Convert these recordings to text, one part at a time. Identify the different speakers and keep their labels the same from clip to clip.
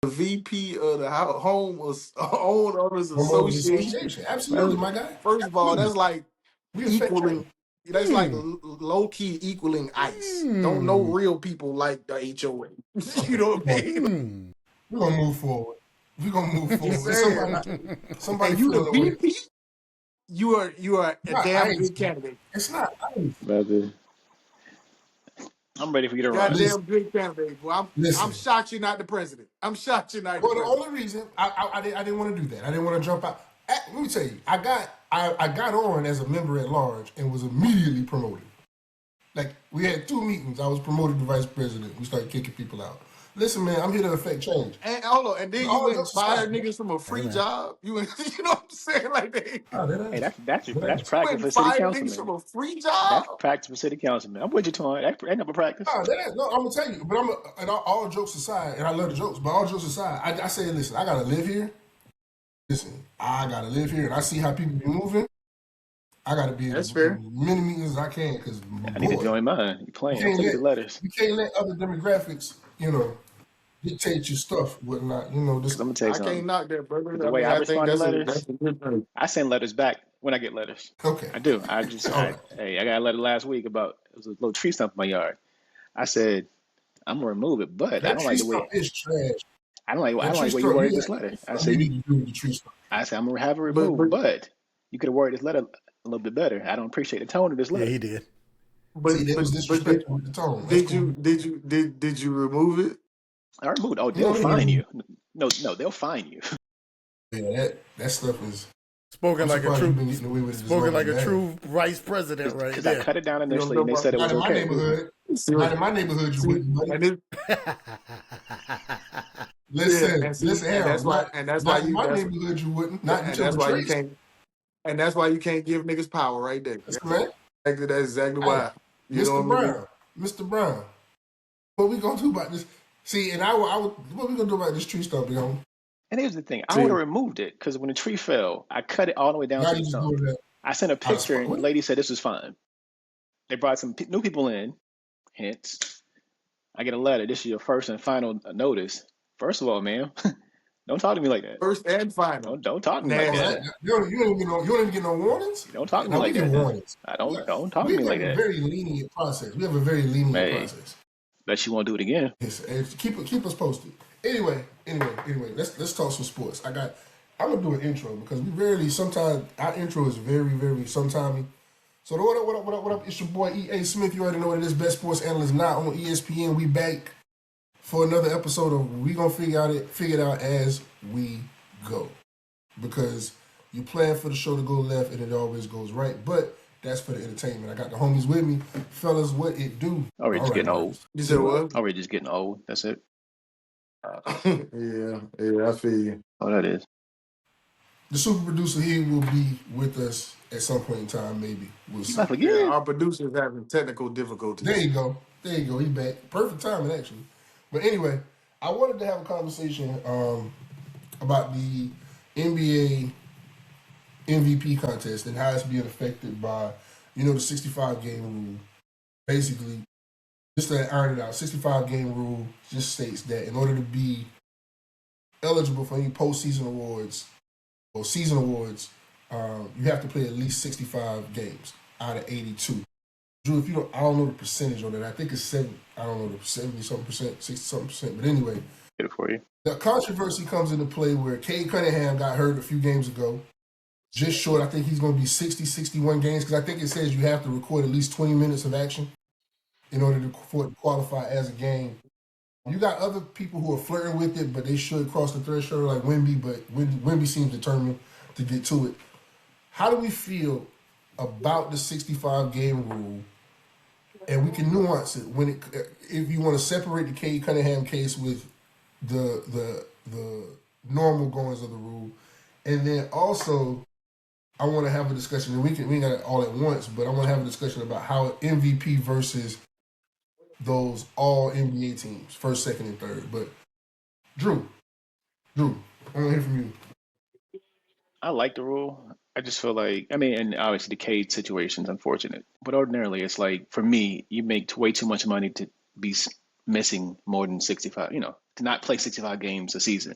Speaker 1: VP of the Homeowners
Speaker 2: Homeowners
Speaker 1: Association.
Speaker 2: Association. Absolutely, my guy.
Speaker 1: First of all, that's like
Speaker 2: We affect
Speaker 1: equaling.
Speaker 2: change.
Speaker 1: That's like low key equaling ICE. Don't know real people like the HOA. You know what I mean?
Speaker 2: We're gonna move forward. We're gonna move
Speaker 1: I'm just
Speaker 2: forward.
Speaker 1: saying.
Speaker 2: Somebody
Speaker 1: And you the
Speaker 2: feeling away.
Speaker 1: VP? You are a damn good candidate.
Speaker 2: It's not.
Speaker 3: Brother, I'm ready for you to run.
Speaker 1: Goddamn good candidate. Well, I'm
Speaker 2: Listen.
Speaker 1: shocked you're not the president. I'm shocked you're not the
Speaker 2: Well, the
Speaker 1: president.
Speaker 2: only reason I didn't want to do that. I didn't want to jump out. Let me tell you, I got on as a member at large and was immediately promoted. Like, we had 2 meetings. I was promoted to vice president. We started kicking people out. Listen, man, I'm here to affect change.
Speaker 1: And hold on, and then you went and fired niggas from a free job. You know what I'm saying? Like
Speaker 3: Hey, that's
Speaker 1: you
Speaker 3: practice
Speaker 1: went
Speaker 3: for
Speaker 1: and
Speaker 3: city
Speaker 1: fired niggas from
Speaker 3: councilman.
Speaker 1: a free
Speaker 3: That's
Speaker 1: job.
Speaker 3: practice for city councilman. I'm with you, Twan. That ain't never practice.
Speaker 2: No, I'm gonna tell you. But and all jokes aside, and I love the jokes, but all jokes aside, I say, listen, I gotta live here. Listen, I gotta live here, and I see how people be moving. I gotta be
Speaker 1: That's fair.
Speaker 2: Many meetings as I can, because
Speaker 3: I need to join mine. You playing? I'm taking the letters.
Speaker 2: You can't let other demographics, dictate your stuff, whatnot.
Speaker 3: Because I'm gonna tell you
Speaker 1: I
Speaker 3: something.
Speaker 1: can't knock that, brother.
Speaker 3: The way I respond to letters,
Speaker 1: that's a good thing.
Speaker 3: I send letters back when I get letters.
Speaker 2: Okay.
Speaker 3: I do. I just, hey, I got a letter last week about, it was a little tree stump in my yard. I said, I'm gonna remove it, but I don't like the way.
Speaker 2: It's trash.
Speaker 3: I don't like the way you worded this letter. I said, I'm gonna have it removed, but you could have worded this letter a little bit better. I don't appreciate the tone of this letter.
Speaker 4: Yeah, he did.
Speaker 2: But was disrespectful with the tone.
Speaker 1: Did you remove it?
Speaker 3: I removed. Oh, they'll fine you. No, they'll fine you.
Speaker 2: Yeah, that stuff is
Speaker 4: spoken like a true vice president, right?
Speaker 3: Because I cut it down initially, and they said it was okay.
Speaker 2: Not in my neighborhood, you wouldn't. Listen,
Speaker 1: and that's why
Speaker 2: in my neighborhood you wouldn't.
Speaker 1: And that's why you can't give niggas power right there.
Speaker 2: That's correct.
Speaker 1: That's exactly why.
Speaker 2: Mr. Brown, what we gonna do about this? See, and what we gonna do about this tree stump,
Speaker 3: And here's the thing, I would have removed it because when the tree fell, I cut it all the way down to the stump. I sent a picture, and the lady said this was fine. They brought some new people in, hence, I get a letter. This is your first and final notice. First of all, ma'am, don't talk to me like that.
Speaker 1: First and final.
Speaker 3: Don't talk to me like that.
Speaker 2: You don't even get no warnings.
Speaker 3: Don't talk to me like that.
Speaker 2: Warnings.
Speaker 3: Don't talk to me like that.
Speaker 2: We have a very lenient process. We have a very lenient process.
Speaker 3: Bet you won't do it again.
Speaker 2: Yes, keep us posted. Anyway, let's talk some sports. I'm gonna do an intro because sometimes our intro is very, very sometimey. So what up? It's your boy E.A. Smith. You already know what it is. Best sports analyst not on ESPN. We back for another episode of We Gonna Figure it out as we go. Because you plan for the show to go left and it always goes right. But that's for the entertainment. I got the homies with me. Fellas, what it do?
Speaker 3: Already just getting old.
Speaker 1: You said what?
Speaker 3: Already just getting old. That's it.
Speaker 1: Yeah, I feel you.
Speaker 3: Oh, that is.
Speaker 2: The super producer here will be with us at some point in time, maybe. We'll see.
Speaker 1: Yeah, our producer's having technical difficulties.
Speaker 2: There you go. He back. Perfect timing, actually. But anyway, I wanted to have a conversation about the NBA MVP contest and how it's being affected by, the 65-game rule. Basically, just to iron it out, 65-game rule just states that in order to be eligible for any postseason awards or season awards, you have to play at least 65 games out of 82. Drew, I don't know the percentage on that. I think it's 70-something percent, 60-something percent. But anyway,
Speaker 3: get it for you.
Speaker 2: The controversy comes into play where Cade Cunningham got hurt a few games ago. Just short. I think he's going to be 60, 61 games because I think it says you have to record at least 20 minutes of action in order for it to qualify as a game. You got other people who are flirting with it, but they should cross the threshold like Wemby, but Wemby seems determined to get to it. How do we feel about the 65-game rule? And we can nuance it if you want to separate the Cade Cunningham case with the normal goings of the rule, and then also I want to have a discussion. And we ain't got it all at once, but I want to have a discussion about how MVP versus those all NBA teams, first, second, and third. But Drew, I want to hear from you.
Speaker 3: I like the rule. I just feel like, and obviously the Cade situation's unfortunate, but ordinarily it's like, for me, you make way too much money to be missing more than 65, to not play 65 games a season.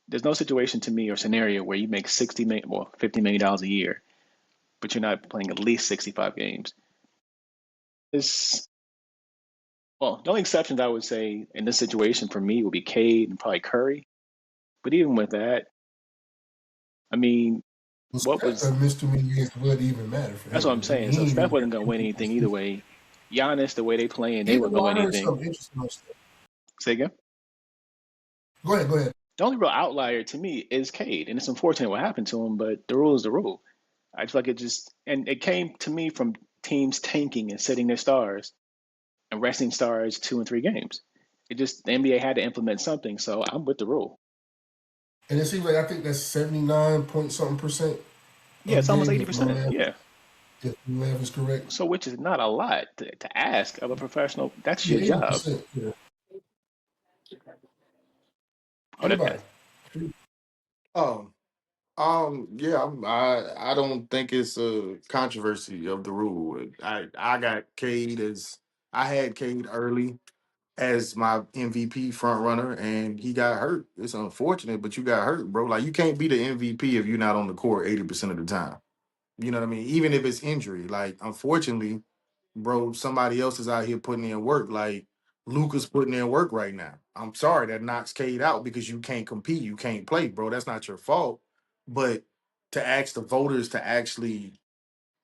Speaker 3: There's no situation to me or scenario where you make $60 million or $50 million a year, but you're not playing at least 65 games. The only exceptions I would say in this situation for me would be Cade and probably Curry. But even with that, I mean, what was
Speaker 2: missed too many games would even matter for him.
Speaker 3: That's what I'm saying. So Steph wasn't going to win anything either way. Giannis, the way they playing, they weren't going to win anything. Say again?
Speaker 2: Go ahead.
Speaker 3: The only real outlier to me is Cade, and it's unfortunate what happened to him, but the rule is the rule. I feel like it came to me from teams tanking and setting their stars and resting stars 2 and 3 games. The NBA had to implement something, so I'm with the rule.
Speaker 2: And it seems like I think that's 79 point something percent.
Speaker 3: Yeah, it's almost 80%. Yeah.
Speaker 2: If the math is correct.
Speaker 3: So, which is not a lot to ask of a professional. That's your job.
Speaker 2: Yeah.
Speaker 1: I don't think it's a controversy of the rule. I had Cade early as my MVP front runner, and he got hurt. It's unfortunate, but you got hurt, bro. Like, you can't be the MVP if you're not on the court 80% of the time. You know what I mean? Even if it's injury. Like, unfortunately, bro, somebody else is out here putting in work. Like, Luka's putting in work right now. I'm sorry that knocks Cade out because you can't compete, you can't play, bro. That's not your fault. But to ask the voters to actually,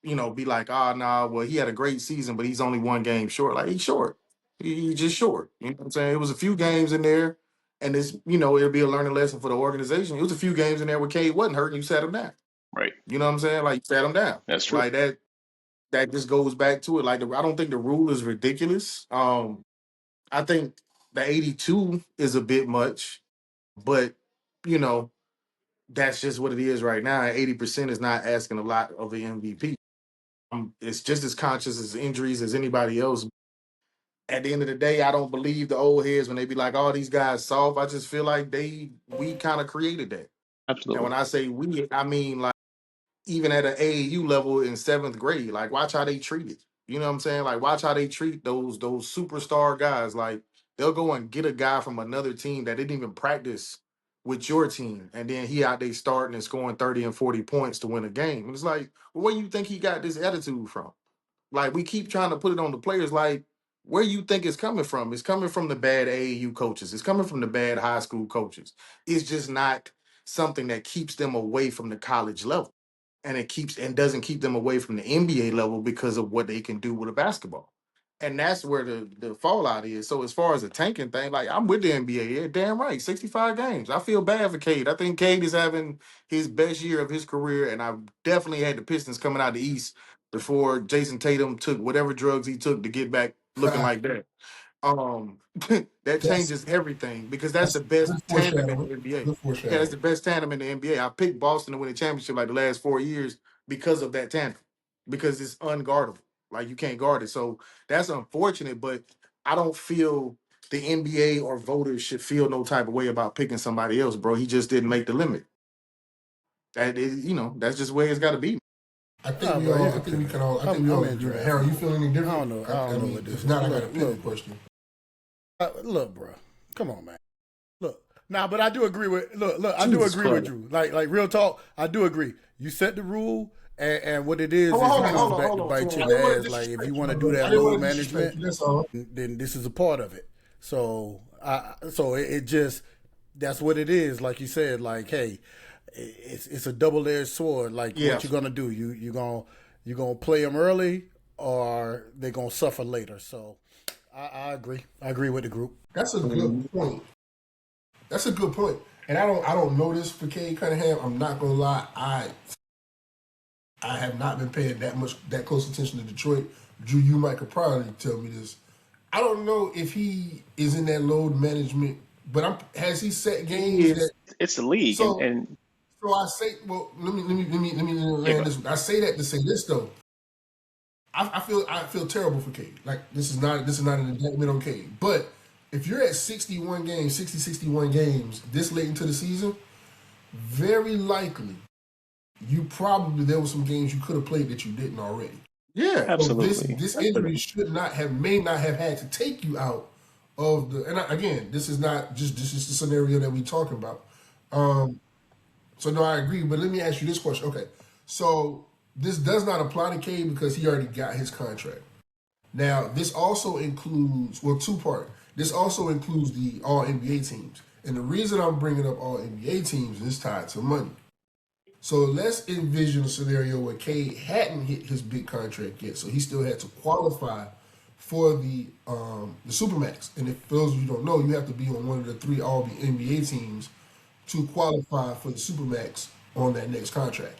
Speaker 1: be like, nah, well, he had a great season, but he's only 1 game short. Like, he's short. He's just short. You know what I'm saying? It was a few games in there, and it'll be a learning lesson for the organization. It was a few games in there where Cade wasn't hurt, and you sat him down.
Speaker 3: Right.
Speaker 1: You know what I'm saying? Like, you sat him down.
Speaker 3: That's true.
Speaker 1: Like, that just goes back to it. Like, I don't think the rule is ridiculous. I think the 82 is a bit much, but that's just what it is right now. 80% is not asking a lot of the MVP. It's just as conscious as injuries as anybody else. At the end of the day, I don't believe the old heads when they be like, "Oh, these guys soft." I just feel like we kind of created that.
Speaker 3: Absolutely.
Speaker 1: And when I say we, I mean, like, even at an AAU level in 7th grade, like, watch how they treat it. You know what I'm saying? Like, watch how they treat those superstar guys. Like, they'll go and get a guy from another team that didn't even practice with your team, and then he out there starting and scoring 30 and 40 points to win a game. And it's like, well, where you think he got this attitude from? Like, we keep trying to put it on the players. Like, where you think it's coming from? It's coming from the bad AAU coaches. It's coming from the bad high school coaches. It's just not something that keeps them away from the college level. And it doesn't keep them away from the NBA level because of what they can do with a basketball. And that's where the fallout is. So as far as the tanking thing, like, I'm with the NBA. Yeah, damn right. 65 games. I feel bad for Cade. I think Cade is having his best year of his career. And I definitely had the Pistons coming out the East before Jason Tatum took whatever drugs he took to get back looking like that. That changes everything because that's the best tandem in the NBA. Yeah, that's the best tandem in the NBA. I picked Boston to win the championship like the last 4 years because of that tandem, because it's unguardable. Like, you can't guard it. So that's unfortunate, but I don't feel the NBA or voters should feel no type of way about picking somebody else, bro. He just didn't make the limit. That is, that's just where it's got to be.
Speaker 2: I think we all agree. Harold, you feel any different?
Speaker 4: I don't know what this is.
Speaker 2: If not, I got a pillow question.
Speaker 4: Look, bro. Come on, man. Look. But I do agree with I do agree with you. Like real talk, I do agree. You set the rule, and what it is comes back to bite you in the ass. Like, if you want to do that load management, then this is a part of it. So it just, that's what it is. Like you said, like, hey, it's a double-edged sword. Like, what you gonna do? You gonna play them early, or they gonna suffer later? So I agree. I agree with the group.
Speaker 2: That's a good point. That's a good point. And I don't know this for Cade Cunningham. I'm not gonna lie. I have not been paying that close attention to Detroit. Drew, you might could probably tell me this. I don't know if he is in that load management, but has he set games?
Speaker 3: It's the league,
Speaker 2: so I say, well, let me land this. I say that to say this though. I feel terrible for Cade. Like, this is not an indictment on Cade. But if you're at 61 games this late into the season, very likely there were some games you could have played that you didn't already.
Speaker 1: Yeah,
Speaker 2: absolutely. So this injury may not have had to take you out of the, and again, this is not just, this is the scenario that we're talking about. So no, I agree, but let me ask you this question. Okay, so this does not apply to Cade because he already got his contract. Now, this also includes, well, two part. This also includes the All NBA teams, and the reason I'm bringing up All NBA teams is tied to money. So let's envision a scenario where Cade hadn't hit his big contract yet, so he still had to qualify for the Supermax. And if for those of you who don't know, you have to be on one of the 3 All NBA teams to qualify for the Supermax on that next contract.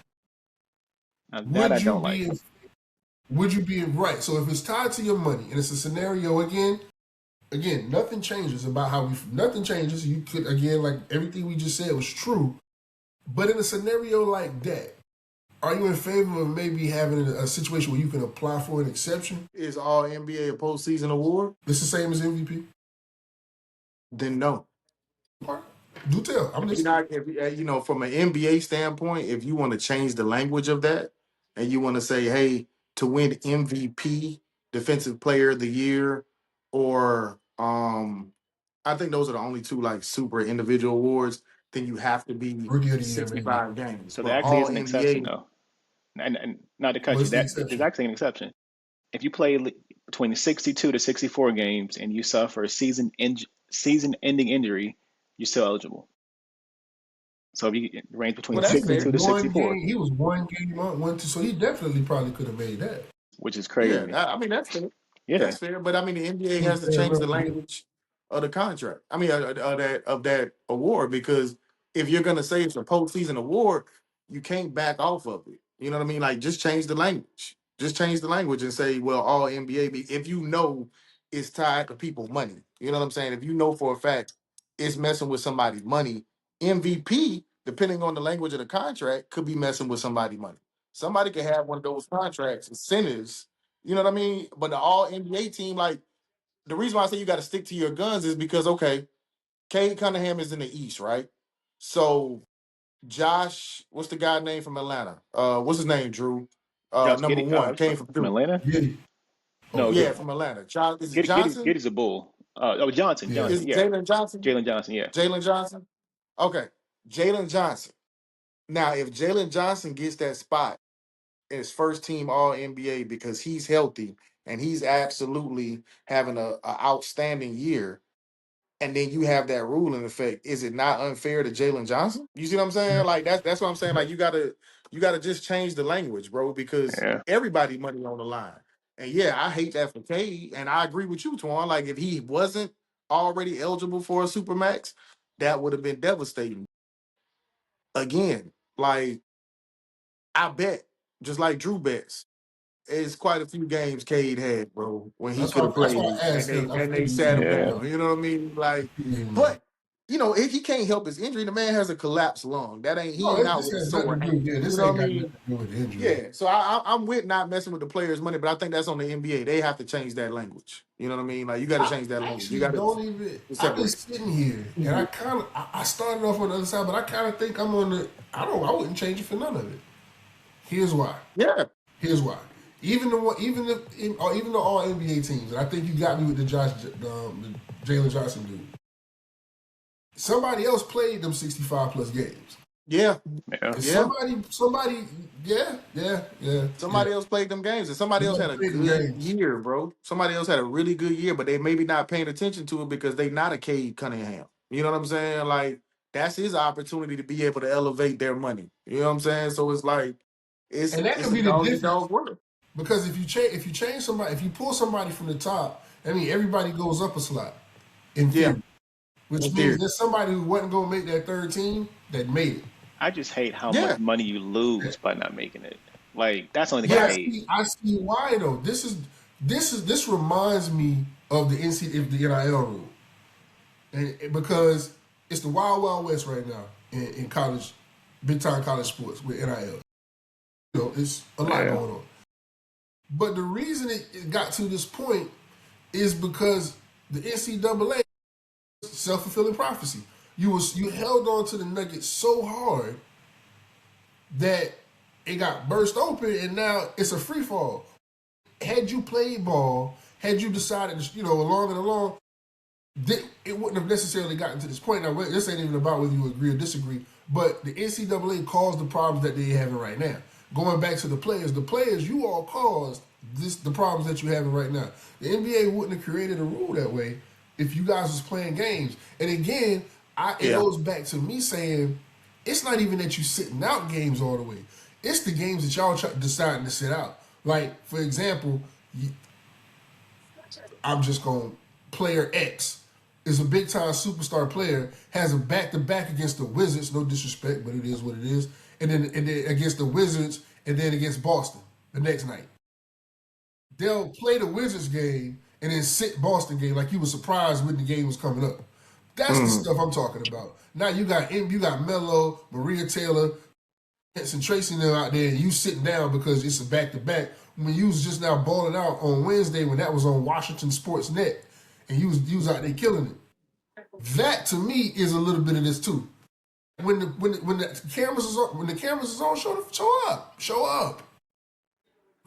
Speaker 3: Now, that I don't like.
Speaker 2: Would you be right? So if it's tied to your money and it's a scenario again, nothing changes about how nothing changes. You could, again, like everything we just said was true. But in a scenario like that, are you in favor of maybe having a situation where you can apply for an exception?
Speaker 1: Is All NBA a postseason award?
Speaker 2: It's the same as MVP?
Speaker 1: Then no.
Speaker 2: All right. Do tell. I'm listening.
Speaker 1: From an NBA standpoint, if you want to change the language of that and you want to say, hey, to win MVP, Defensive Player of the Year, or I think those are the only 2 like super individual awards, then you have to be 65 games.
Speaker 3: So
Speaker 1: But
Speaker 3: there actually
Speaker 1: all
Speaker 3: is an
Speaker 1: NBA,
Speaker 3: exception, though. And not to cut you, there's actually an exception. If you play between 62 to 64 games and you suffer a season-ending injury, you're still eligible. So if you range between 62 to 64.
Speaker 2: He was 1 game on, 1, 2, so he definitely probably could have made that.
Speaker 3: Which is crazy.
Speaker 1: Yeah, I mean, that's fair.
Speaker 3: Yeah.
Speaker 1: That's fair. But I mean, the NBA has to change the language of the contract. I mean, of that award, because if you're going to say it's a postseason award, you can't back off of it. You know what I mean? Like, just change the language. Just change the language and say, well, All NBA, if you know it's tied to people's money. You know what I'm saying? If you know for a fact it's messing with somebody's money, MVP, depending on the language of the contract, could be messing with somebody's money. Somebody could have one of those contracts, incentives, you know what I mean? But the All NBA team, like, the reason why I say you got to stick to your guns is because, okay, Cade Cunningham is in the East, right? So Josh, what's the guy name from Atlanta? What's his name, Drew? Number
Speaker 3: Giddey,
Speaker 1: 1 came from
Speaker 3: Atlanta.
Speaker 2: No,
Speaker 1: from Atlanta. Is it Johnson?
Speaker 3: Giddey's a bull. Johnson.
Speaker 1: Is
Speaker 3: Johnson. Yeah.
Speaker 1: Jalen Johnson?
Speaker 3: Jalen Johnson. Yeah.
Speaker 1: Jalen Johnson. Okay, Jalen Johnson. Now, if Jalen Johnson gets that spot in his first team All NBA because he's healthy and he's absolutely having a outstanding year, and then you have that rule in effect, is it not unfair to Jalen Johnson? You see what I'm saying?
Speaker 2: Yeah.
Speaker 1: Like that's what I'm saying. Like you gotta just change the language, bro, because everybody money on the line. And yeah, I hate that for Cade, and I agree with you, Twan. Like if he wasn't already eligible for a Supermax, that would have been devastating. Again, like I bet, just like Drew bets, it's quite a few games Cade had, bro, when he could have played, and they sat him down. You know what I mean? Like, but he can't help his injury. The man has a collapsed lung. That ain't he ain't out with a sore ankle. You know what I mean? Yeah. So I'm with not messing with the players' money, but I think that's on the NBA. They have to change that language. You know what I mean? Like you got to change that language. You got to.
Speaker 2: I've been sitting here, and I started off on the other side, but I kind of think I'm on the. I wouldn't change it for none of it. Here's why.
Speaker 1: Yeah.
Speaker 2: Here's why. Even the All NBA teams, and I think you got me with the Jalen Johnson dude. Somebody else played them 65 plus games.
Speaker 1: Yeah.
Speaker 2: Somebody, yeah.
Speaker 1: Somebody else played them games, and somebody else had a good year, bro. Somebody else had a really good year, but they maybe not paying attention to it because they not a Cade Cunningham. You know what I'm saying? Like that's his opportunity to be able to elevate their money. You know what I'm saying? So it's like it's
Speaker 2: could be the difference.
Speaker 1: Work.
Speaker 2: Because if you change somebody, if you pull somebody from the top, I mean everybody goes up a slot. In theory. Which means there's somebody who wasn't going to make that third team that made it.
Speaker 3: I just hate how much money you lose by not making it. Like that's the only thing I hate.
Speaker 2: I see why though. This reminds me of the NIL rule, and because it's the wild west right now in college, big time college sports with NIL. It's a lot going on. But the reason it got to this point is because the NCAA self-fulfilling prophecy. You held on to the Nuggets so hard that it got burst open, and now it's a free fall. Had you played ball, had you decided, along and along, it wouldn't have necessarily gotten to this point. Now, this ain't even about whether you agree or disagree, but the NCAA caused the problems that they're having right now. Going back to the players, you all caused the problems that you're having right now. The NBA wouldn't have created a rule that way if you guys was playing games. And again, it goes back to me saying it's not even that you sitting out games all the way. It's the games that y'all deciding to sit out. Like, for example, I'm just going player X is a big time superstar player, has a back-to-back against the Wizards, no disrespect, but it is what it is, and then against the Wizards, and then against Boston the next night. They'll play the Wizards game and then sit Boston game like you were surprised when the game was coming up. That's the stuff I'm talking about. Now you got Melo, Maria Taylor, and Tracy them out there, and you sitting down because it's a back-to-back. When you was just now balling out on Wednesday when that was on Washington Sports Net, and you was out there killing it. That to me is a little bit of this too. When the cameras is on, show up.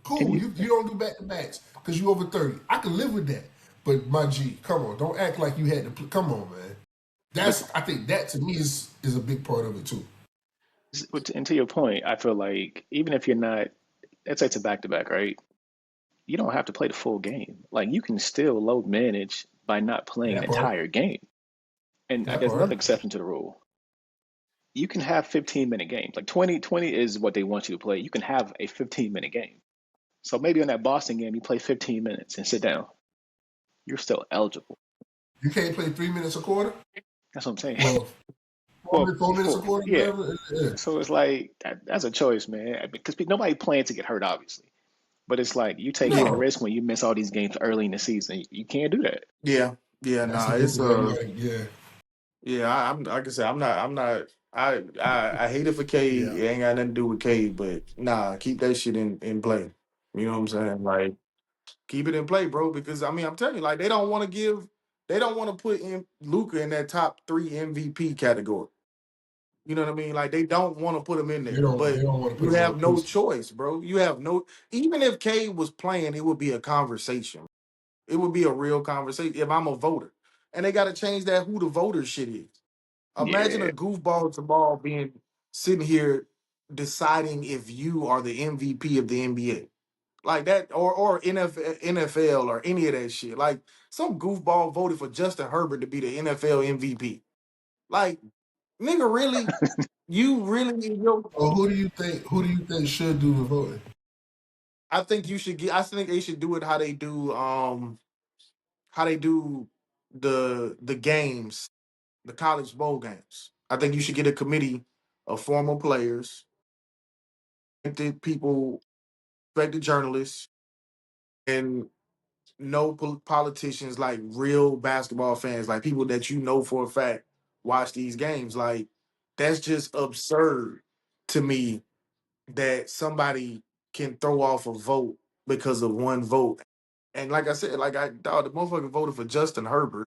Speaker 2: Cool. You don't do back-to-backs because you over 30. I can live with that. But my G, come on, don't act like you had to. Come on, man. I think that to me is a big part of it too.
Speaker 3: And to your point, I feel like even if you're not, let's say it's a back-to-back, right? You don't have to play the full game. Like you can still load manage by not playing an entire game. And there's another exception to the rule. You can have 15-minute games. Like 20 is what they want you to play. You can have a 15-minute game. So maybe on that Boston game, you play 15 minutes and sit down. You're still eligible.
Speaker 2: You can't play 3 minutes a quarter?
Speaker 3: That's what I'm saying.
Speaker 2: Well, 4 minutes a quarter?
Speaker 3: Yeah. So it's like, that's a choice, man. Because nobody plans to get hurt, obviously. But it's like you take a risk when you miss all these games early in the season. You can't do that.
Speaker 1: I'm like I said, I'm not. I hate it for K. Yeah. It ain't got nothing to do with K, but keep that shit in play. You know what I'm saying? Like, keep it in play, bro. Because I mean, I'm telling you, like, they don't want to put in Luka in that top 3 MVP category. You know what I mean? Like, they don't want to put him in there. But you have no choice, bro. You have no. Even if K was playing, it would be a conversation. It would be a real conversation if I'm a voter. And they got to change that who the voter shit is. Imagine a goofball Jamal being sitting here deciding if you are the MVP of the NBA. Like that, or NFL or any of that shit. Like some goofball voted for Justin Herbert to be the NFL MVP. Like, nigga, really? You really?
Speaker 2: Well, who do you think should do the voting?
Speaker 1: I think you should get. I think they should do it how they do the games, the college bowl games. I think you should get a committee of former players, people, respected journalists, and no politicians, like real basketball fans, like people that you know for a fact watch these games. Like, that's just absurd to me that somebody can throw off a vote because of one vote. And like I said, the motherfucker voted for Justin Herbert.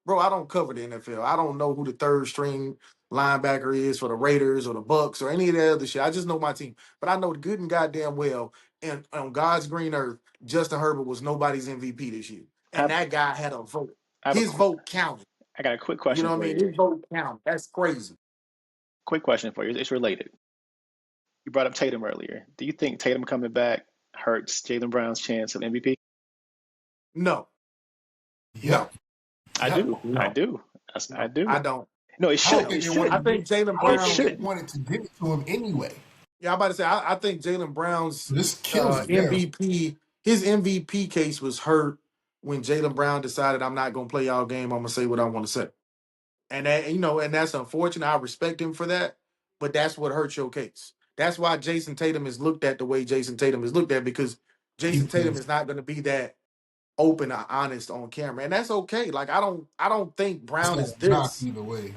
Speaker 1: Bro, I don't cover the NFL. I don't know who the third string linebacker is for the Raiders or the Bucks or any of that other shit. I just know my team. But I know good and goddamn well, and on God's green earth, Justin Herbert was nobody's MVP this year. And that guy had a vote. His vote counted.
Speaker 3: I got a quick question.
Speaker 1: You know what I mean? His vote counted. That's crazy.
Speaker 3: Quick question for you. It's related. You brought up Tatum earlier. Do you think Tatum coming back hurts Jaylen Brown's chance of MVP?
Speaker 1: No.
Speaker 2: Yeah.
Speaker 3: I do. No. I do. I do.
Speaker 1: I don't.
Speaker 3: No, it should.
Speaker 1: I think Jaylen Brown
Speaker 2: wanted to give it to him anyway.
Speaker 1: Yeah, I'm about to say, I think Jaylen Brown's
Speaker 2: MVP,
Speaker 1: his MVP case was hurt when Jaylen Brown decided, I'm not going to play y'all game. I'm going to say what I want to say. And that, and that's unfortunate. I respect him for that, but that's what hurts your case. That's why Jason Tatum is looked at the way Jason Tatum is looked at, because Jason Tatum is not going to be that open or honest on camera, and that's okay. Like, I don't think Brown is this
Speaker 2: either way.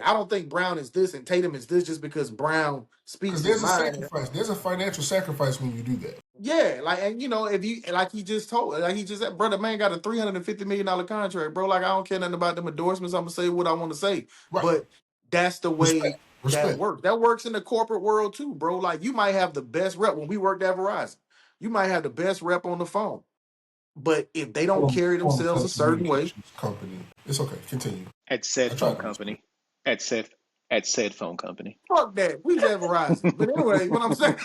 Speaker 1: I don't think Brown is this and Tatum is this just because Brown speaks his mind.
Speaker 2: Sacrifice. There's a financial sacrifice when you do that.
Speaker 1: Yeah, like, and if you, like he just said, brother, man got a $350 million contract, bro. Like, I don't care nothing about them endorsements. I'm gonna say what I want to say, right. But that's the way that works. That works in the corporate world too, bro. Like, you might have the best rep when we worked at Verizon. You might have the best rep on the phone, But if they don't carry themselves a certain way,
Speaker 2: company, it's okay. Continue.
Speaker 3: At said phone company. At said phone company.
Speaker 1: Fuck that. We just Verizon. But anyway, what I'm saying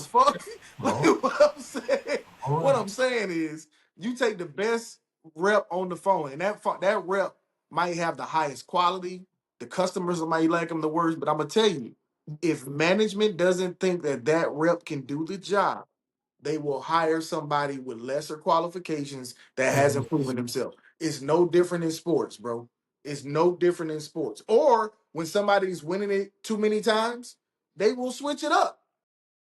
Speaker 1: fuck. What I'm saying. What I'm saying is you take the best rep on the phone, and that rep might have the highest quality. The customers might like them the worst, but I'm gonna tell you, if management doesn't think that rep can do the job, they will hire somebody with lesser qualifications that hasn't proven themselves. It's no different in sports, bro. It's no different in sports. Or when somebody's winning it too many times, they will switch it up.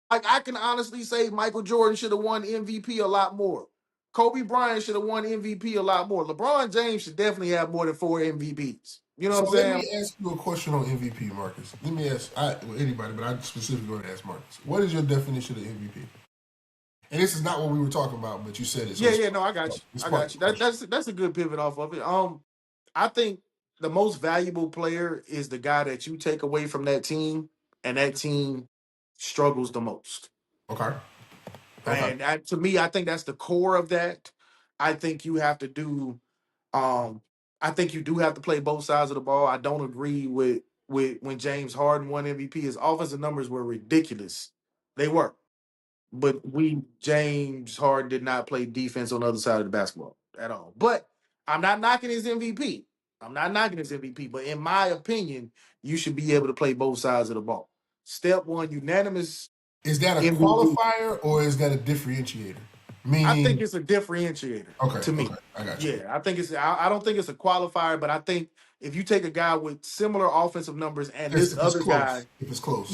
Speaker 1: Like I can honestly say Michael Jordan should have won MVP a lot more. Kobe Bryant should have won MVP a lot more. LeBron James should definitely have more than 4 MVPs. You know what I'm saying?
Speaker 2: Let me ask you a question on MVP, Marcus. Let me ask anybody, but I specifically want to ask Marcus. What is your definition of MVP? And this is not what we were talking about, but you said it.
Speaker 1: So no, I got you. I got you. That's a good pivot off of it. I think the most valuable player is the guy that you take away from that team, and that team struggles the most.
Speaker 2: Okay.
Speaker 1: And to me, I think that's the core of that. I think you have to do. I think you do have to play both sides of the ball. I don't agree with when James Harden won MVP. His offensive numbers were ridiculous. They were. But James Harden did not play defense on the other side of the basketball at all. But I'm not knocking his MVP. But in my opinion, you should be able to play both sides of the ball. Step one, unanimous.
Speaker 2: Is that a MVP qualifier or is that a differentiator? Meaning,
Speaker 1: I think it's a differentiator. To me,
Speaker 2: I got you.
Speaker 1: Yeah, I think it's. I don't think it's a qualifier, but I think if you take a guy with similar offensive numbers and this other guy,
Speaker 2: if it's close,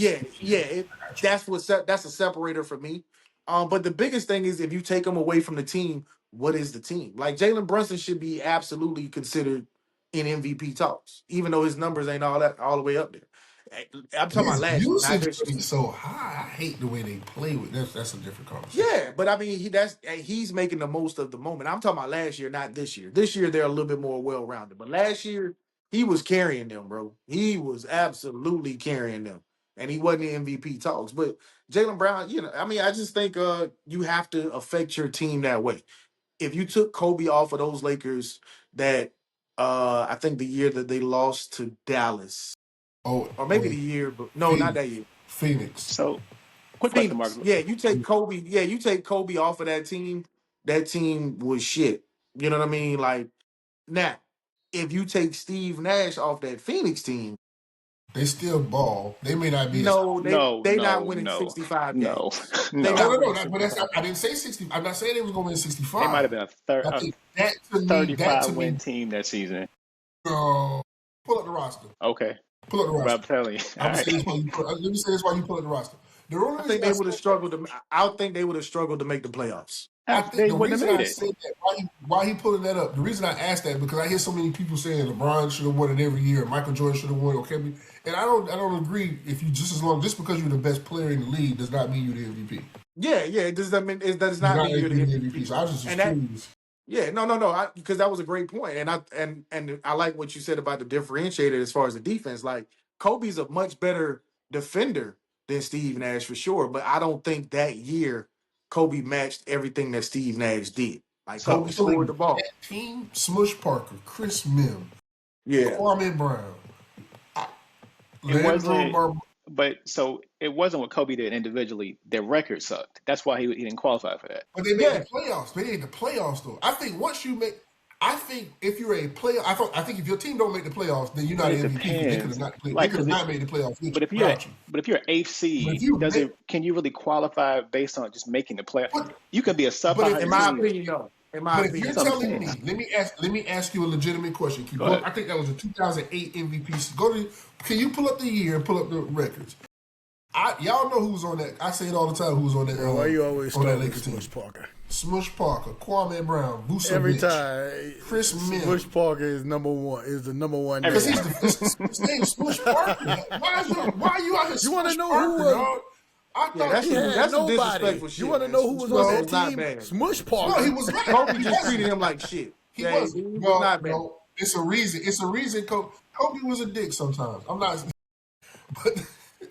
Speaker 1: that's a separator for me. But the biggest thing is if you take them away from the team, what is the team? Like Jalen Brunson should be absolutely considered in MVP talks, even though his numbers ain't all the way up there. I'm talking about last year.
Speaker 2: Usage so high. I hate the way they play with this. That's a different conversation.
Speaker 1: Yeah, but I mean, he's making the most of the moment. I'm talking about last year, not this year. This year they're a little bit more well-rounded, but last year he was carrying them, bro. He was absolutely carrying them, and he wasn't in MVP talks. But Jaylen Brown, I just think you have to affect your team that way. If you took Kobe off of those Lakers, that I think the year that they lost to Dallas. Or maybe the year, but no, not that year.
Speaker 2: Phoenix.
Speaker 3: So, quick question, Mark.
Speaker 1: Yeah, you take Kobe. Yeah, you take Kobe off of that team. That team was shit. You know what I mean? Like now, if you take Steve Nash off that Phoenix team,
Speaker 2: they still ball. They may not be.
Speaker 1: They not winning 65 games.
Speaker 2: No. But that's not, I didn't say 60. I'm not saying they was going to win 65.
Speaker 3: They might have been a 35-win team that season.
Speaker 2: Pull up the roster.
Speaker 3: Okay.
Speaker 2: Pull up the roster.
Speaker 3: I'm telling you.
Speaker 2: Let me say this while you pull up the roster.
Speaker 1: I think they would have struggled to. I think they would have struggled to make the playoffs.
Speaker 2: I think the reason I said that, why he pulling that up, the reason I asked that, because I hear so many people saying LeBron should have won it every year, Michael Jordan should have won it, and I don't agree. If you just because you're the best player in the league does not mean you're the MVP.
Speaker 1: Yeah, it does not mean it does not mean you're the MVP.
Speaker 2: So I was just curious.
Speaker 1: Yeah, no, because that was a great point, and I like what you said about the differentiator as far as the defense. Like Kobe's a much better defender than Steve Nash for sure, but I don't think that year Kobe matched everything that Steve Nash did. Like Kobe scored the ball.
Speaker 2: That team, Smush Parker, Chris Mim, Kwame Brown.
Speaker 3: It wasn't what Kobe did individually. Their record sucked. That's why he didn't qualify for that.
Speaker 2: But they made the playoffs. They made the playoffs though. I think once you make, if you're a player, I think if your team don't make the playoffs, then you're not an MVP. They could have not made the playoffs.
Speaker 3: But if you're an eighth seed, can you really qualify based on just making the playoffs? You could be a sub.
Speaker 1: In my opinion, no.
Speaker 2: But if you're telling me, let me ask you a legitimate question. I think that was a 2008 MVP. Can you pull up the year and pull up the records? Y'all know who's on that. I say it all the time. Who's on that?
Speaker 4: Why you always start with Smush Parker?
Speaker 2: Smush Parker, Kwame Brown, Vucevic,
Speaker 4: every time.
Speaker 2: Chris Mim.
Speaker 4: Smush Parker is number one. Is the number one.
Speaker 2: Because his name's Smush Parker. Why are you out here?
Speaker 4: You want to know who was?
Speaker 2: I thought
Speaker 1: that's disrespectful shit.
Speaker 4: You want to know who was on that team?
Speaker 1: Bad.
Speaker 4: Smush Parker.
Speaker 2: No, he was bad.
Speaker 1: Kobe just treated him like shit.
Speaker 2: He was not bad. No, it's a reason. Kobe was a dick sometimes. I'm not. But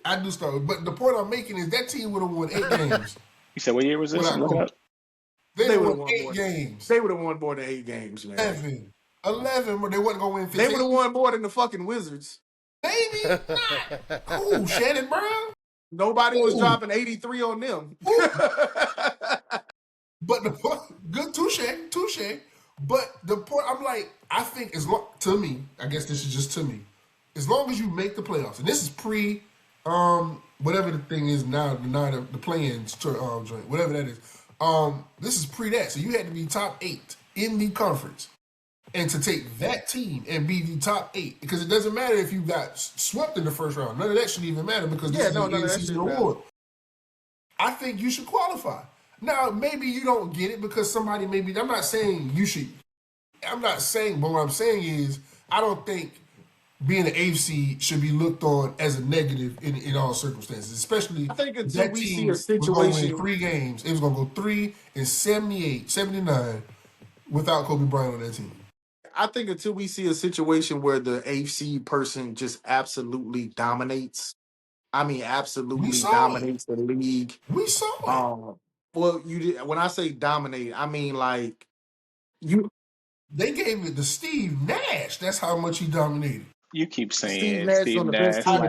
Speaker 2: I do start. But the point I'm making is that team would have won 8 games.
Speaker 3: You said what year was this?
Speaker 2: They won 8 games.
Speaker 1: They would have won more than 8 games,
Speaker 2: man. 11, but they wasn't going to win 15.
Speaker 1: They would have won more than the fucking Wizards.
Speaker 2: Maybe not. Who, Shannon Brown?
Speaker 1: Nobody was dropping 83 on them.
Speaker 2: But the point, good touche. But the point, I'm like, I think to me, I guess this is just to me, as long as you make the playoffs, and this is pre, whatever the thing is now, the play-in joint, whatever that is. This is pre that, so you had to be top 8 in the conference, and to take that team and be the top 8, because it doesn't matter if you got swept in the first round. None of that should even matter because this is an in-season award. I think you should qualify. Now, maybe you don't get it because somebody maybe. I'm not saying you should. I'm not saying, but what I'm saying is, I don't think being an AFC should be looked on as a negative in all circumstances, especially
Speaker 1: I think until we see a situation
Speaker 2: was going to win 3 games. It was going to go 3-78, 79 without Kobe Bryant on that team.
Speaker 1: I think until we see a situation where the AFC person just absolutely dominates. I mean, absolutely dominates the league.
Speaker 2: We saw it.
Speaker 1: Well, when I say dominate, I mean like you.
Speaker 2: They gave it to Steve Nash. That's how much he dominated.
Speaker 3: You keep saying
Speaker 1: Steve Nash on the best team.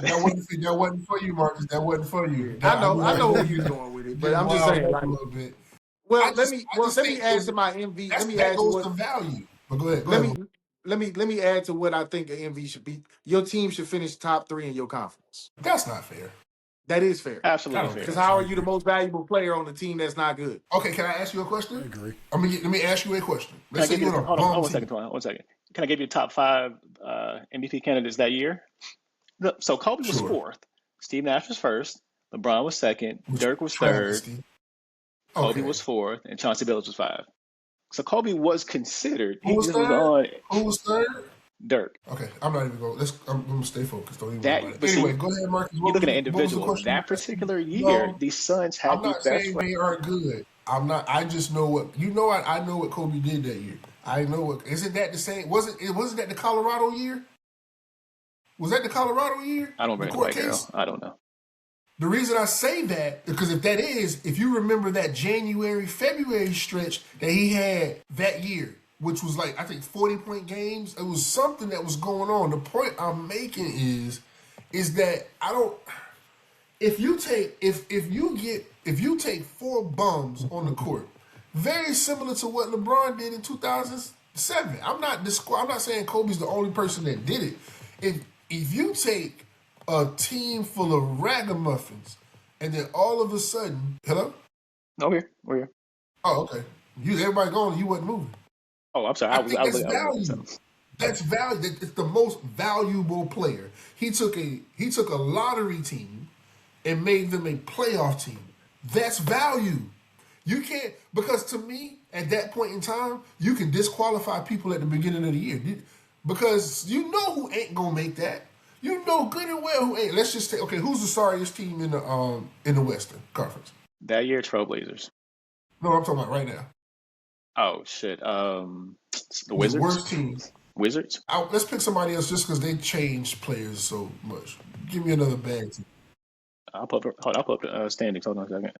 Speaker 2: That wasn't for you, Marcus. That wasn't for you.
Speaker 1: I know where you're going with it, but I'm just saying like, a little bit. Well, let me add to my MV. Let me add to what
Speaker 2: value. But go ahead.
Speaker 1: Let me add to what I think an MV should be. Your team should finish top 3 in your conference.
Speaker 2: That's not fair.
Speaker 1: That is fair.
Speaker 3: Absolutely fair.
Speaker 1: Because how are you the most valuable player on the team that's not good?
Speaker 2: Okay, can I ask you a question?
Speaker 4: I agree.
Speaker 2: Let me ask you a question.
Speaker 3: Let's say you're on a hold on one second. Can I give you top 5 MVP candidates that year? So Kobe was 4th. Steve Nash was 1st. LeBron was 2nd. Dirk was 3rd. Kobe was 4th. And Chauncey Billups was 5. So Kobe was considered.
Speaker 2: Who was 3rd? Who was 3rd?
Speaker 3: Dirk.
Speaker 2: Okay, I'm not even going. I'm going to stay focused. Don't even worry about it. Anyway, go ahead, Marcus.
Speaker 3: You're looking at individuals. That particular year, the Suns had the best. I'm not saying
Speaker 2: they aren't good. I'm not. I just know what you know. I know what Kobe did that year. I know what. Isn't that the same? Wasn't that the Colorado year? Was that the Colorado year?
Speaker 3: I don't remember that, girl. I don't know.
Speaker 2: The reason I say that because if you remember that January-February stretch that he had that year, which was like I think 40-point games, it was something that was going on. The point I'm making is that I don't. If you take 4 bums on the court, very similar to what LeBron did in 2007. I'm not saying Kobe's the only person that did it. If you take a team full of ragamuffins and then all of a sudden, hello?
Speaker 3: No, we're here.
Speaker 2: Oh, okay. Everybody gone. You wasn't moving.
Speaker 3: Oh, I'm sorry.
Speaker 2: That's value. That's value. It's the most valuable player. He took a lottery team and made them a playoff team. That's value. You can't, because to me, at that point in time, you can disqualify people at the beginning of the year because you know who ain't gonna make that. You know good and well who ain't. Let's just say, okay, who's the sorriest team in the Western Conference?
Speaker 3: That year, Trailblazers.
Speaker 2: No, I'm talking about right now.
Speaker 3: Oh shit. The Wizards.
Speaker 2: The worst team.
Speaker 3: Wizards.
Speaker 2: Let's pick somebody else just because they changed players so much. Give me another bad team.
Speaker 3: I'll put up the standings. Hold on a second.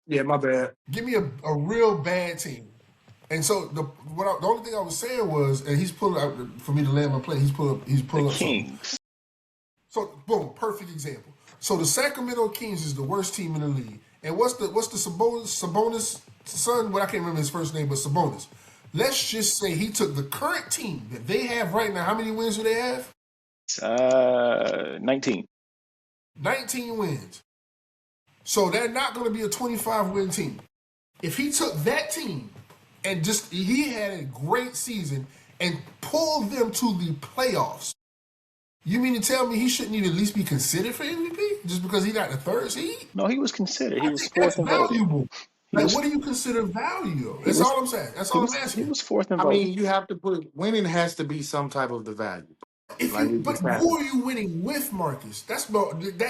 Speaker 1: Yeah, my bad.
Speaker 2: Give me a real bad team. And so the only thing I was saying was, and he's pulling out for me to land my plane. He's pulling up
Speaker 3: Kings.
Speaker 2: So boom, perfect example. So the Sacramento Kings is the worst team in the league. And what's the Sabonis son? Well, I can't remember his first name, but Sabonis. Let's just say he took the current team that they have right now. How many wins do they have?
Speaker 3: 19.
Speaker 2: 19 wins. So they're not going to be a 25-win team. If he took that team and he had a great season and pulled them to the playoffs, you mean to tell me he shouldn't even at least be considered for MVP just because he got the 3rd seed?
Speaker 3: No, he was considered. He was 4th and
Speaker 2: valuable. What do you consider value? That's all I'm saying. That's all I'm asking.
Speaker 3: He was 4th and
Speaker 1: I mean, you have to winning has to be some type of the value.
Speaker 2: But who are you winning with, Marcus? That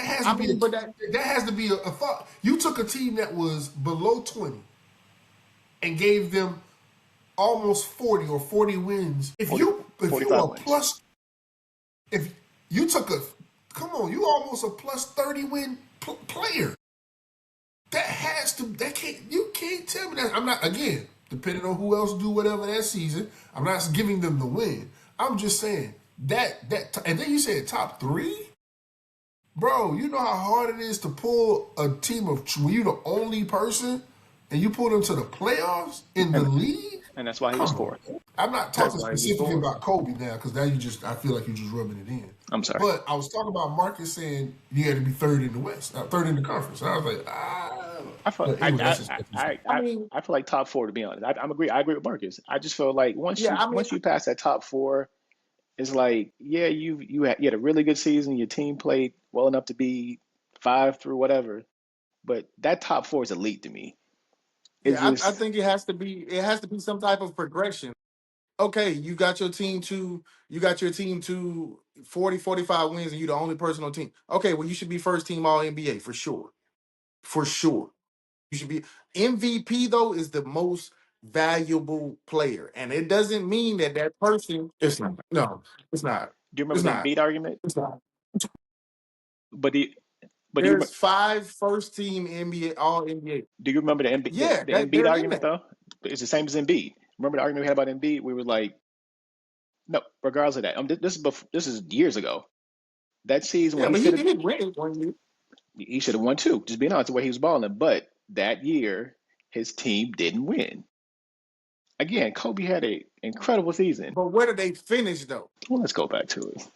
Speaker 2: has to be a thought. You took a team that was below 20 and gave them almost 40 or 40 wins. If you took you almost a plus 30 win player. That has to. That can't. You can't tell me that. I'm not. Again, depending on who else do whatever that season, I'm not giving them the win. I'm just saying that. And then you said top three, bro. You know how hard it is to pull a team of when you're the only person, and you pull them to the playoffs in the league.
Speaker 3: And that's why he was fourth.
Speaker 2: I'm not talking specifically about Kobe now, because now I feel like you're just rubbing it in.
Speaker 3: I'm sorry.
Speaker 2: But I was talking about Marcus saying you had to be third in the West, third in the conference. And I was like,
Speaker 3: I feel like top four, to be honest. I agree with Marcus. I just feel like once you pass that top four, it's like, yeah, you had a really good season. Your team played well enough to be 5 through whatever, but that top four is elite to me.
Speaker 1: I think it has to be some type of progression. Okay, you got your team to 40, 45 wins, and you're the only person on the team. Okay, well, you should be first team All NBA for sure. For sure. You should be MVP, though, is the most valuable player. And it doesn't mean that person. It's not. No, it's not.
Speaker 3: Do you remember the Embiid argument?
Speaker 1: It's not.
Speaker 3: But
Speaker 1: there's 5 first team NBA All NBA.
Speaker 3: Do you remember the Embiid argument though? It's the same as Embiid. Remember the argument we had about Embiid? We were like, no, regardless of that. This is years ago. That season when
Speaker 1: he did win 1 year.
Speaker 3: He should have won 2. Just being honest, the way he was balling. But that year, his team didn't win. Again, Kobe had an incredible season.
Speaker 1: But where did they finish though?
Speaker 3: Well, let's go back to it.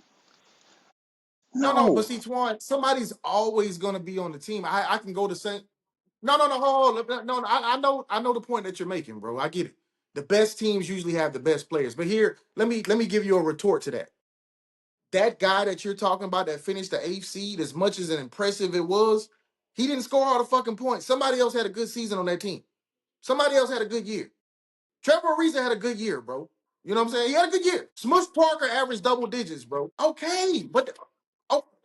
Speaker 1: No, but see, Twan, somebody's always going to be on the team. I can go to say, no, hold on. No, I know the point that you're making, bro. I get it. The best teams usually have the best players. But here, let me give you a retort to that. That guy that you're talking about that finished the 8th seed, as much as an impressive it was, he didn't score all the fucking points. Somebody else had a good season on that team. Somebody else had a good year. Trevor Ariza had a good year, bro. You know what I'm saying? He had a good year. Smush Parker averaged double digits, bro. Okay, but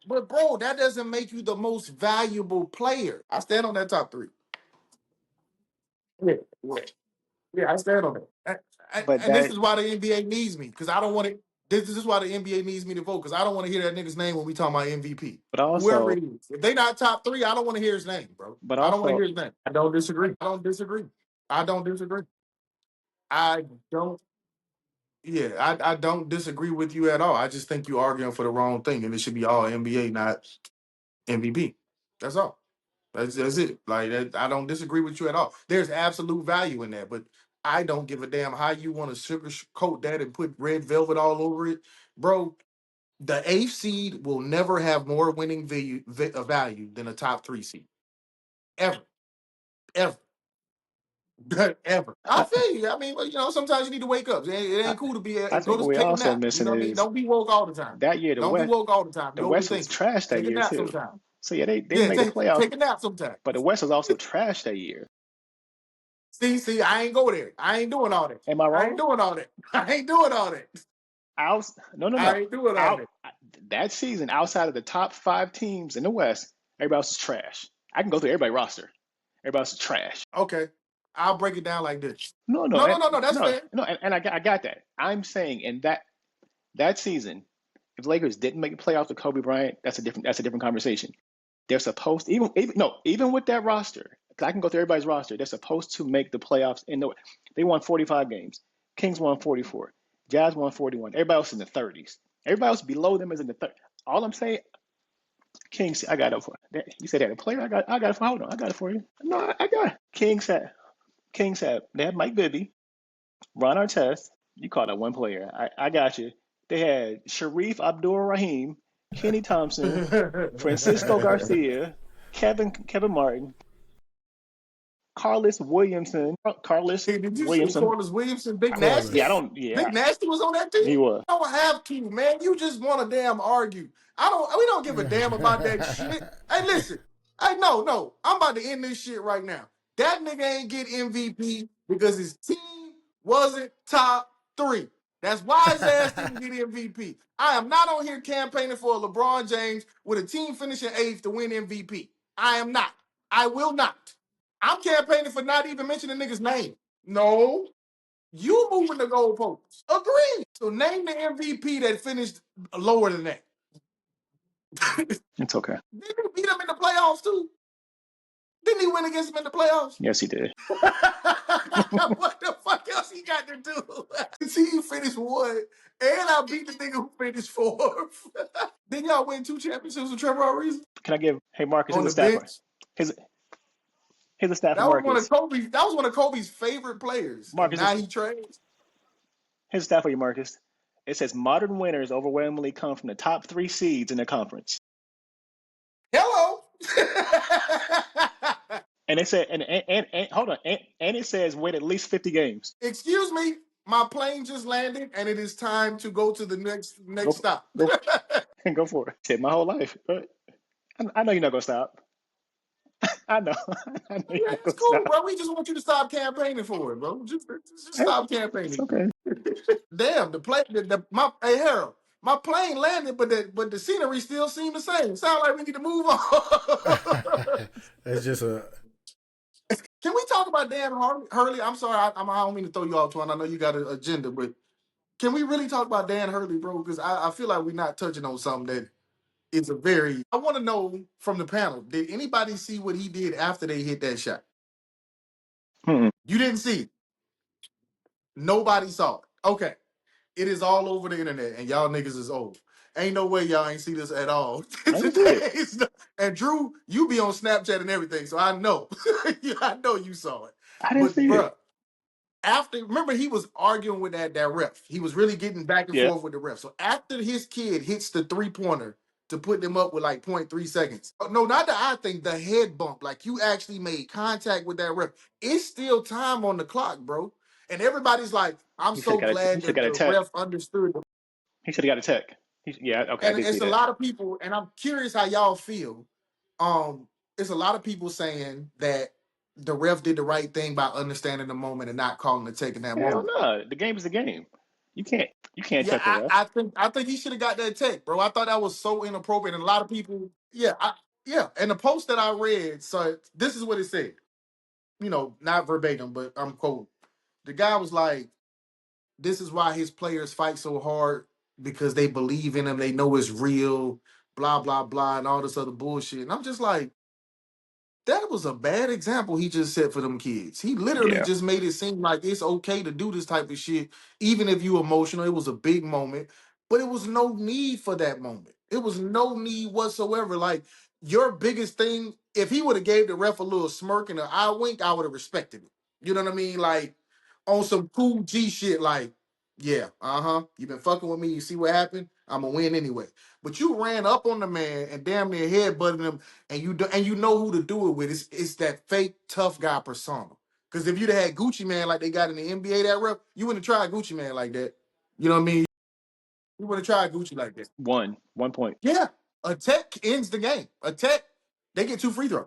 Speaker 1: bro, that doesn't make you the most valuable player. I stand on that top 3. Yeah, I stand on that. This is why the NBA needs me, because I don't want it. This is why the NBA needs me to vote, because I don't want to hear that nigga's name when we talk about MVP.
Speaker 3: But also,
Speaker 1: whoever it is, if they not top 3, I don't want to hear his name, bro. But I don't want to hear his name. I don't disagree. I don't disagree with you at all. I just think you're arguing for the wrong thing, and it should be all NBA, not MVP. That's all. That's it. Like that, I don't disagree with you at all. There's absolute value in that, but I don't give a damn how you want to sugarcoat that and put red velvet all over it, bro. The 8th seed will never have more winning value than a top 3 seed, ever. Ever. I feel you. I mean, sometimes you need to wake up. It ain't cool to be.
Speaker 3: I think what we also missing is
Speaker 1: don't be woke all the time.
Speaker 3: That year,
Speaker 1: don't be woke all the time.
Speaker 3: The West was trash that year too.
Speaker 1: Sometime.
Speaker 3: So yeah, they didn't make the playoffs.
Speaker 1: Take a nap sometime.
Speaker 3: But the West was also trash that year.
Speaker 1: See, I ain't go there. I ain't doing all that.
Speaker 3: Am I wrong?
Speaker 1: I ain't doing all that. I ain't doing all that.
Speaker 3: No.
Speaker 1: I ain't doing all that.
Speaker 3: That season, outside of the top 5 teams in the West, everybody else is trash. I can go through everybody's roster. Everybody else is trash.
Speaker 1: Okay. I'll break it down like this.
Speaker 3: No.
Speaker 1: That's fair.
Speaker 3: No, and I got that. I'm saying in that season, if the Lakers didn't make the playoffs with Kobe Bryant, that's a different conversation. They're supposed to, even with that roster, I can go through everybody's roster. They're supposed to make the playoffs they won 45 games. Kings won 44. Jazz won 41. Everybody else in the 30s. Everybody else below them is in the 30s. All I'm saying, Kings, I got it for you. You said they had a player. I got it for. Hold on, I got it for you. No, I got it. Kings had they had Mike Bibby, Ron Artest. You called that one player. I got you. They had Sharif Abdul-Rahim, Kenny Thompson, Francisco Garcia, Kevin Martin, Carlos Williamson.
Speaker 1: Did you see Carlos Williamson? Big Nasty? Big Nasty was on that team?
Speaker 3: He was.
Speaker 1: I don't have to, man. You just want to damn argue. We don't give a damn about that shit. Hey, listen. Hey, no. I'm about to end this shit right now. That nigga ain't get MVP because his team wasn't top 3. That's why his ass didn't get MVP. I am not on here campaigning for LeBron James with a team finishing 8th to win MVP. I am not. I will not. I'm campaigning for not even mentioning the nigga's name. No. You moving the goalposts. Agree. So name the MVP that finished lower than that.
Speaker 3: It's okay.
Speaker 1: Didn't they beat them in the playoffs too? Didn't he win against them in the playoffs?
Speaker 3: Yes, he did.
Speaker 1: What the fuck else he got to do? He finished one, and I beat the nigga who finished fourth. Then y'all win 2 championships with Trevor Ariza?
Speaker 3: Can I give? Hey, Marcus,
Speaker 1: On
Speaker 3: here's a
Speaker 1: the
Speaker 3: stat for
Speaker 1: bench?
Speaker 3: here's a stat for
Speaker 1: That was one of
Speaker 3: Marcus.
Speaker 1: Kobe's. That was one of Kobe's favorite players, and
Speaker 3: Marcus,
Speaker 1: now he trades.
Speaker 3: here's a stat for you, Marcus. It says modern winners overwhelmingly come from the top 3 seeds in their conference.
Speaker 1: Hello.
Speaker 3: And it said, and hold on, and it says win at least 50 games.
Speaker 1: Excuse me, my plane just landed, and it is time to go to the next stop.
Speaker 3: Go for it. Said my whole life. I know you're not gonna stop. I know. I know
Speaker 1: Yeah, it's cool, bro. We just want you to stop campaigning for it, bro. Just stop campaigning.
Speaker 3: It's okay.
Speaker 1: Damn, hey Harold, my plane landed, but the scenery still seemed the same. Sound like we need to move on.
Speaker 4: It's just a.
Speaker 1: Can we talk about Dan Hurley? I'm sorry, I don't mean to throw you off, Twan. I know you got an agenda, but can we really talk about Dan Hurley, bro? Because I feel like we're not touching on something that is a very. I want to know from the panel, did anybody see what he did after they hit that shot?
Speaker 3: Hmm.
Speaker 1: You didn't see it. Nobody saw it. Okay. It is all over the internet, and y'all niggas is old. Ain't no way y'all ain't see this at all. And Drew, you be on Snapchat and everything, so I know. I know you saw it.
Speaker 3: I didn't
Speaker 1: But
Speaker 3: see
Speaker 1: bruh,
Speaker 3: it.
Speaker 1: remember he was arguing with that ref. He was really getting back and
Speaker 3: Yeah.
Speaker 1: forth with the ref. So after his kid hits the 3-pointer to put them up with like 0.3 seconds. No, not the eye thing, the head bump. Like you actually made contact with that ref. It's still time on the clock, bro. And everybody's like, I'm so glad that the ref understood.
Speaker 3: He should have got a tech. Yeah, okay, I
Speaker 1: And
Speaker 3: did see
Speaker 1: it's a
Speaker 3: that.
Speaker 1: lot of people, and I'm curious how y'all feel. It's a lot of people saying that the ref did the right thing by understanding the moment and not calling and taking that
Speaker 3: Hell
Speaker 1: moment.
Speaker 3: no, the game is the game. You can't
Speaker 1: Yeah,
Speaker 3: check the ref.
Speaker 1: I think he should have got that tech, bro. I thought that was so inappropriate, and a lot of people, yeah. And the post that I read, so this is what it said. You know, not verbatim, but I'm quoting. The guy was like, "This is why his players fight so hard because they believe in him, they know it's real, blah blah blah, and all this other bullshit." And I'm just like, that was a bad example he just set for them kids. He literally
Speaker 3: Yeah.
Speaker 1: just made it seem like it's okay to do this type of shit, even if you emotional. It was a big moment, but it was no need for that moment. It was no need whatsoever. Like your biggest thing, if he would have gave the ref a little smirk and an eye wink, I would have respected it. You know what I mean? Like on some cool G shit, like, yeah, you've been fucking with me. You see what happened? I'm gonna win anyway. But you ran up on the man and damn near headbutted him, and you know who to do it with. It's that fake tough guy persona. Because if you'd have had Gucci Man like they got in the NBA that rep, you wouldn't have tried Gucci Man like that. You know what I mean? You would have tried Gucci like that.
Speaker 3: 1 point.
Speaker 1: Yeah, a tech ends the game. A tech, they get 2 free throws.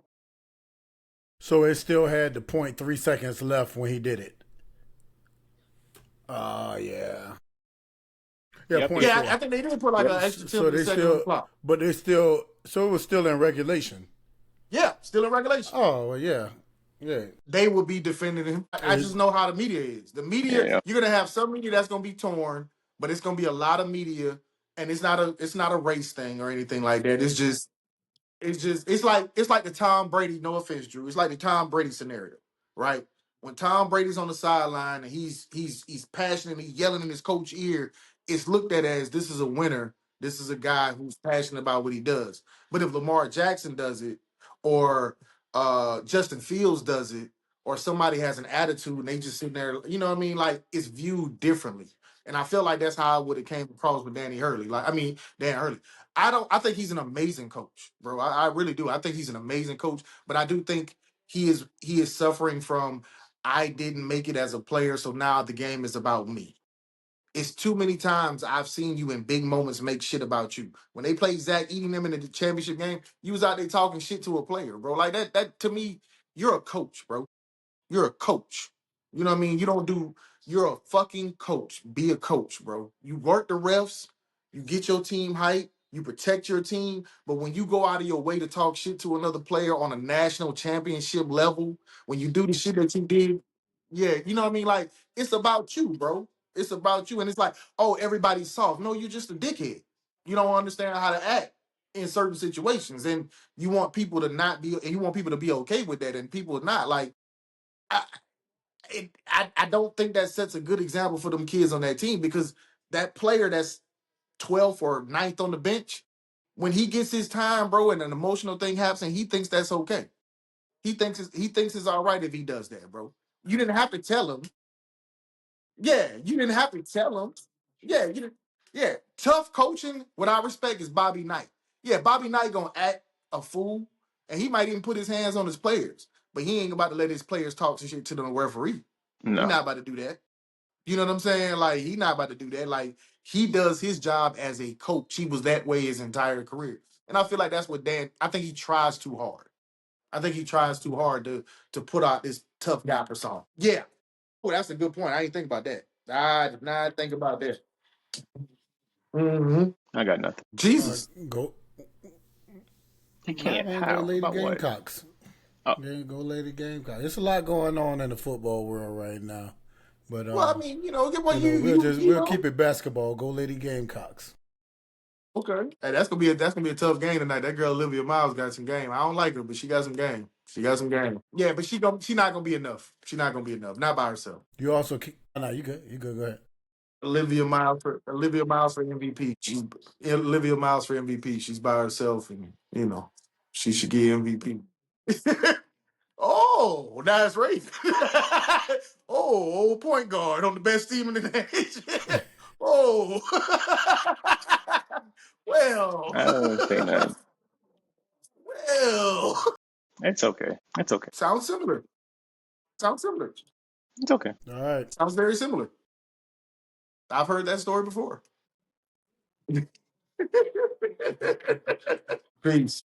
Speaker 4: So it still had the 0.3 seconds left when he did it. Yeah.
Speaker 1: Yeah, I think they did put like an extra 10 seconds on the clock.
Speaker 4: But so it was still in regulation.
Speaker 1: Yeah, still in regulation.
Speaker 4: Oh, well, yeah.
Speaker 1: They will be defending him. I just know how the media is. The media, you're gonna have some media that's gonna be torn, but it's gonna be a lot of media, and it's not a race thing or anything like that. It's like the Tom Brady, no offense, Drew. It's like the Tom Brady scenario, right? When Tom Brady's on the sideline and he's passionate and he's yelling in his coach's ear, it's looked at as this is a winner. This is a guy who's passionate about what he does. But if Lamar Jackson does it, or Justin Fields does it, or somebody has an attitude and they just sitting there, you know what I mean? Like it's viewed differently. And I feel like that's how I would have came across with Dan Hurley. I think he's an amazing coach, bro. I really do. I think he's an amazing coach, but I do think he is suffering from I didn't make it as a player, so now the game is about me. It's too many times I've seen you in big moments make shit about you. When they played Zach eating them in the championship game, you was out there talking shit to a player, bro. Like that to me, you're a coach, bro. You're a coach. You know what I mean? You're a fucking coach. Be a coach, bro. You work the refs, you get your team hype, you protect your team. But when you go out of your way to talk shit to another player on a national championship level, when you do the shit that you did, yeah, you know what I mean? Like, it's about you, bro. It's about you. And it's like, oh, everybody's soft. No, you're just a dickhead. You don't understand how to act. in certain situations, and you want people to not be, and you want people to be okay with that, and people are not like. I don't think that sets a good example for them kids on that team because that player that's 12th or ninth on the bench, when he gets his time, bro, and an emotional thing happens, and he thinks that's okay. He thinks it's all right if he does that, bro. You didn't have to tell him. Yeah, you didn't have to tell him. Yeah, you didn't. Yeah, tough coaching. What I respect is Bobby Knight. Yeah, Bobby Knight gonna act a fool, and he might even put his hands on his players, but he ain't about to let his players talk to shit to the referee. He
Speaker 3: No.
Speaker 1: not about to do that. You know what I'm saying? Like he not about to do that. Like he does his job as a coach. He was that way his entire career, and I feel like that's what Dan. I think he tries too hard. I think he tries too hard to put out this tough guy persona. Yeah. Oh, that's a good point. I didn't think about that. I did not think about that. Mm-hmm.
Speaker 3: I got nothing.
Speaker 1: Jesus.
Speaker 4: Go.
Speaker 3: He
Speaker 4: Nah,
Speaker 3: can't.
Speaker 4: man, go
Speaker 3: How?
Speaker 4: Lady
Speaker 3: About what?
Speaker 4: Gamecocks.
Speaker 3: Oh,
Speaker 4: Yeah, go Lady Gamecocks. There's a lot going on in the football world right now, but
Speaker 1: Well, I mean, well,
Speaker 4: we'll keep it basketball. Go Lady Gamecocks.
Speaker 1: Okay. Hey, that's gonna be a tough game tonight. That girl Olivia Miles got some game. I don't like her, but she got some game. She got some game. Yeah, but she not gonna be enough. She's not gonna be enough. Not by herself.
Speaker 4: You also keep. No, you good. You good. Go ahead.
Speaker 1: Olivia Miles for MVP. Olivia Miles for MVP. She's by herself, and she should get MVP. Oh, that's right. Oh, point guard on the best team in the nation. Oh, well,
Speaker 3: I don't say nothing.
Speaker 1: well.
Speaker 3: It's okay. It's okay.
Speaker 1: Sounds similar. Sounds similar.
Speaker 3: It's okay.
Speaker 4: All right.
Speaker 1: Sounds very similar. I've heard that story before. Peace.